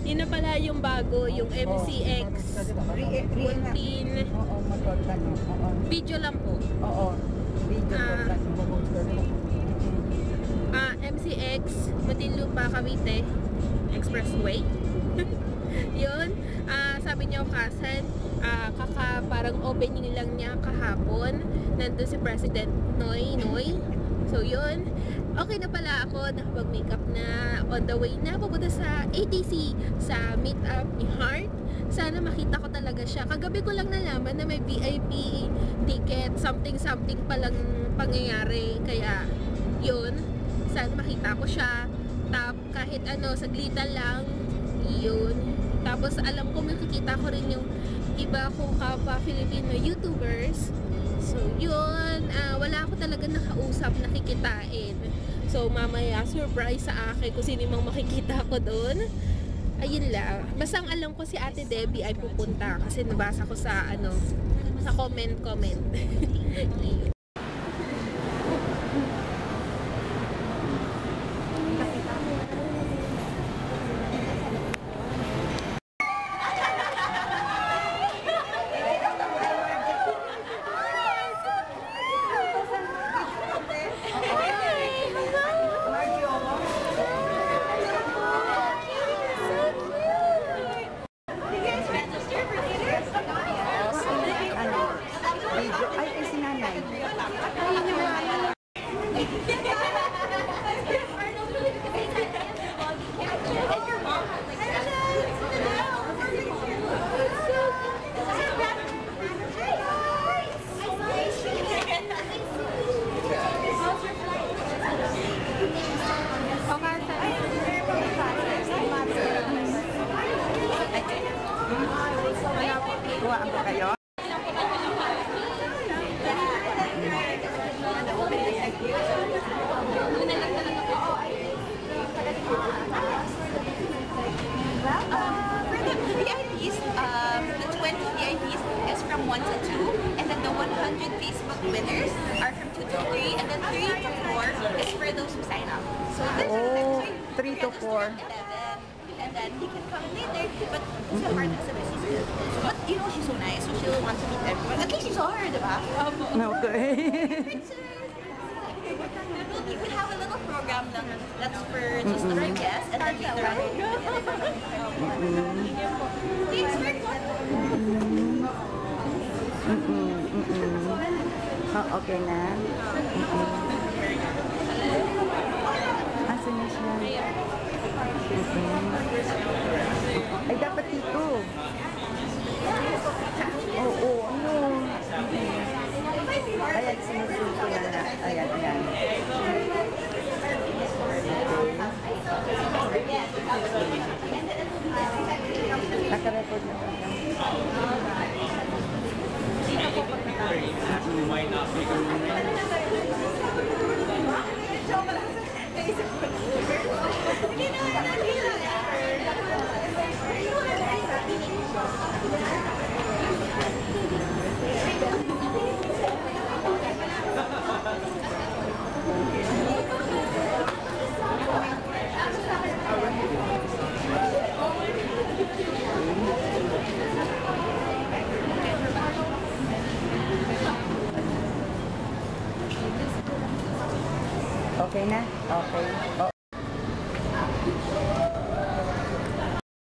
Yun na pala yung bago, yung MCX 14. Video lang po. Oo. Video MCX Muntinlupa Cavite Expressway. Yun. Sabi niyo Kasan, parang opening lang niya kahapon. Nandun si President Noy. So yun, okay na pala ako, nakapag-makeup na, on the way na papunta sa ATC, sa meetup ni Heart. Sana makita ko talaga siya. Kagabi ko lang nalaman na may VIP ticket, something palang pangyayari. Kaya yun, sana makita ko siya. Kahit ano, saglitan lang, yun. Tapos alam ko makikita ko rin yung iba kong kapwa Filipino YouTubers. So yun, wala ako talaga nakausap, nakikitain. So mamaya surprise sa akin kung sino mang makikita ko doon. Ayun lang. Basta ang alam ko si Ate Debbie ay pupunta kasi nabasa ko sa sa comment. Kuhaan ko kayo. For the VIPs, the 20 VIPs is from 1 to 2, and then the 100 Facebook winners are from 2 to 3, and then 3 to 4 is for those who sign up. So this is 3 to 4. 11, and then he can come later, but so hard as a busy school. But you know, she's so nice, so she'll want to meet everyone. At least you saw her, diba? Okay. We could have a little program that's for just our guests, and then later on. Oh, okay na. Asan na siya? Ay, dapat dito. Oo, ano? Ayan, sinusunod ko na. Ayan. Naka-record na ba? Okay na? Okay. Oh.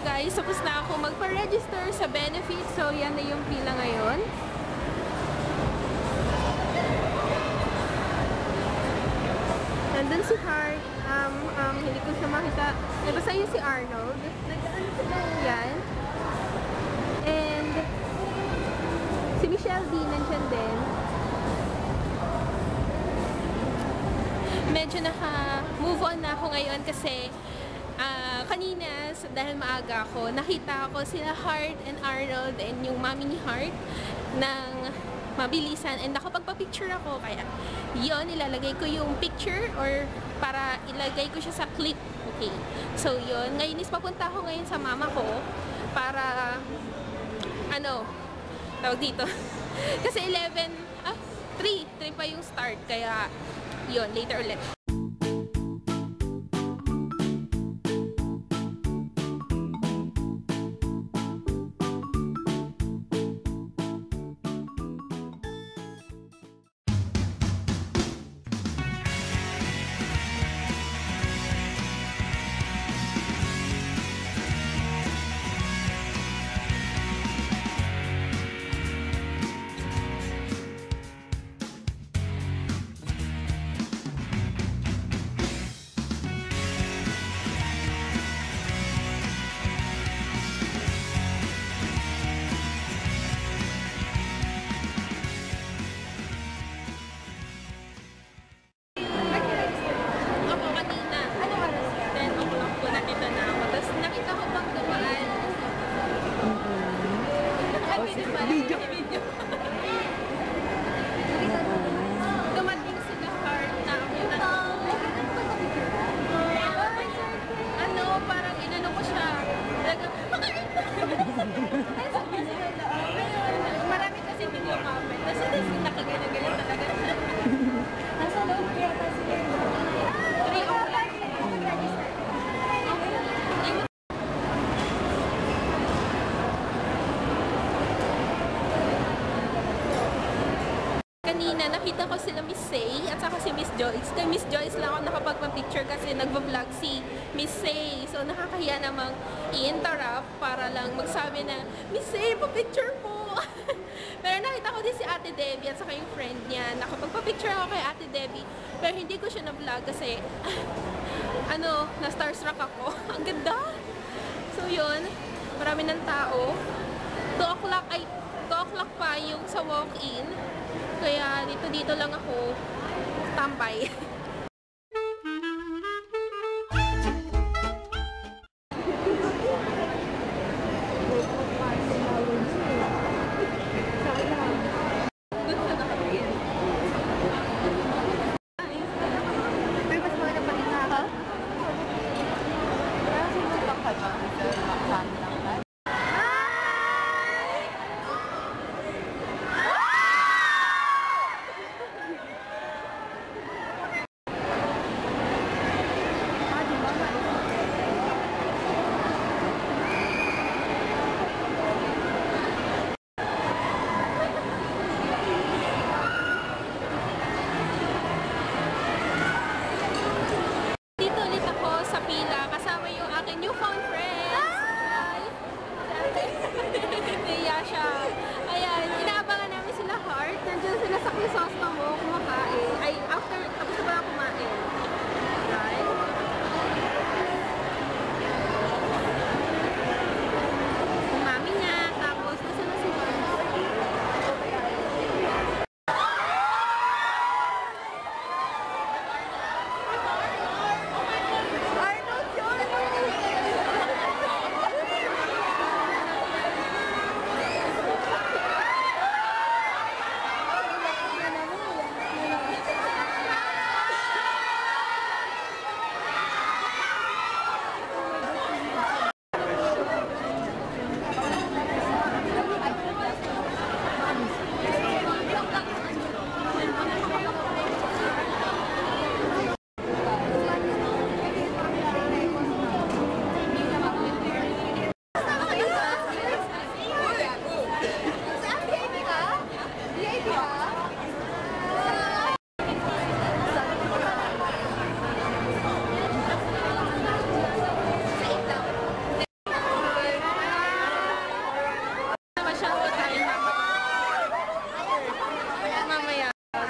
Guys, tapos na ako magpa-register sa benefit. So, yan na yung pila ngayon. Nandun si Heart. Hindi ko siya makita. Basta yun si Arnold. Yan. And si Michelle D. Nandiyan din. Medyo naka-move on na ako ngayon kasi kanina, dahil maaga ako, nakita ko sila Heart and Arnold and yung mami ni Heart ng mabilisan and nakapagpa-picture ako. Kaya yun, ilalagay ko yung picture or para ilagay ko siya sa clip. Okay. So yun, ngayon is papunta ako ngayon sa mama ko para tawag dito. Kasi 3 pa yung start. Kaya yun, later ulit. kanina nakita ko sila Miss Say at saka si Miss Joyce. Kay Miss Joyce lang ako nakapagpa-picture kasi nagva-vlog si Miss Say. So nakakahiya namang i-interrupt para lang magsabi na, Miss Say, pa-picture po! Pero nakita ko din si Ate Debbie at saka yung friend niya. Nakapagpa-picture ako kay Ate Debbie. Pero hindi ko siya na-vlog kasi na-starstruck ako. Ang ganda! So yun, marami ng tao. 2 o'clock pa yung sa walk-in. Kaya dito lang ako tambay.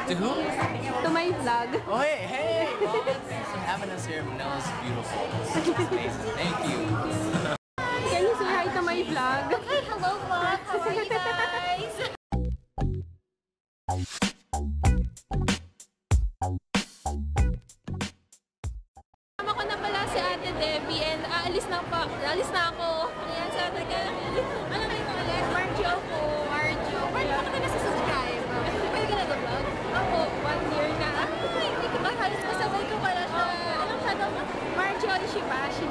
To who? To my vlog. Oh, hey! Well, thanks for having us here. Manila's beautiful. It's amazing. Thank you. Can you say hi to my vlog? Hi, hello vlog. How are you guys? Tama ko na pala si Ate Debbie and aalis na ako. Ayan, sa Ate Debbie. Ano na yung ulit? Marjo po. Marjo. Marjo, baka ka na subscribe. Pwede ka na vlog? Ako, 1 year na. Ay, hindi ko ba? Halos masabay ko pala siya. Anong channel mo? Marjo Ishibashi.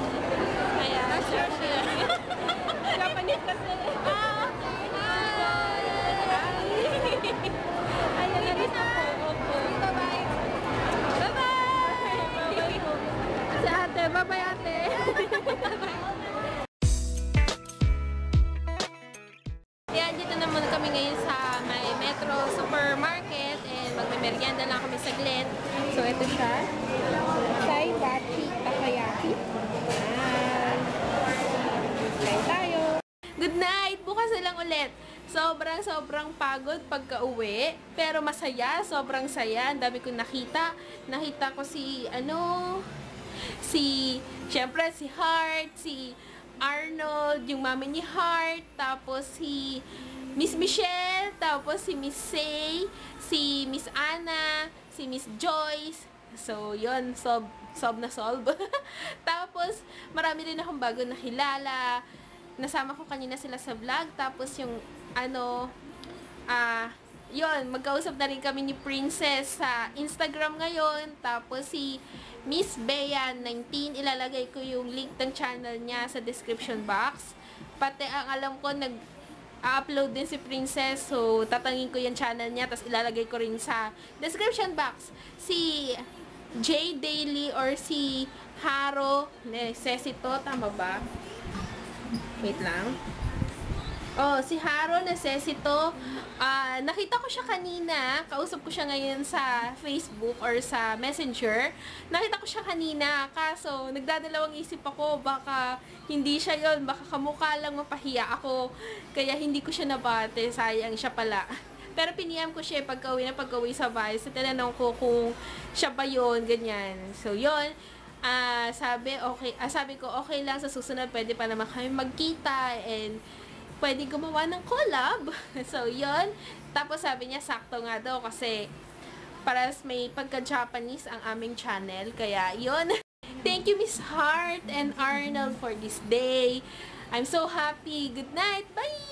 Kaya, siya. Japanese kasi. Ayan, alis na po. Opo. Bye-bye. Bye-bye! Bye-bye po. Si Ate, bye-bye Ate. Ayan, dito naman kami ngayon sa may Metro Supermarket and magme-merienda lang kami saglit. So, ito siya. Saibachi Takoyaki. Ayan. Kain tayo. Good night! Bukas na lang ulit. Sobrang pagod pagka-uwi. Pero masaya. Sobrang saya. Ang dami kong nakita. Nakita ko syempre si Heart, si Arnold, yung mami ni Heart, tapos si Miss Michelle, tapos si Miss Say, si Miss Anna, si Miss Joyce. So, yun, solve. Tapos, marami rin akong bago nakilala. Nasama ko kanina sila sa vlog. Tapos, yung, yun, magkausap na rin kami ni Princess sa Instagram ngayon. Tapos, si Miss Bea 19, ilalagay ko yung link ng channel niya sa description box. Pati ang alam ko, nag-upload din si Princess. So, tatangin ko yung channel niya. Tapos, ilalagay ko rin sa description box. Si J Daily or si Haro Necesito, tama ba? Wait lang. Oh, si Haro Necesito, nakita ko siya kanina, kausap ko siya ngayon sa Facebook or sa Messenger. Nakita ko siya kanina, kaso nagdadalawang isip ako, baka hindi siya yon, baka kamukha lang mapahiya ako, kaya hindi ko siya nabate, sayang siya pala. Pero piniyam ko siya pagka-uwi sa bahay, so tinanong ko kung siya ba yun, ganyan. So yon, sabi ko okay lang, sa susunod pwede pa naman kami magkita and pwede gumawa ng collab. So, yon. Tapos sabi niya, sakto nga daw kasi paras may pagka-Japanese ang aming channel. Kaya, yon. Thank you, Miss Hart and Arnold, for this day. I'm so happy. Good night. Bye!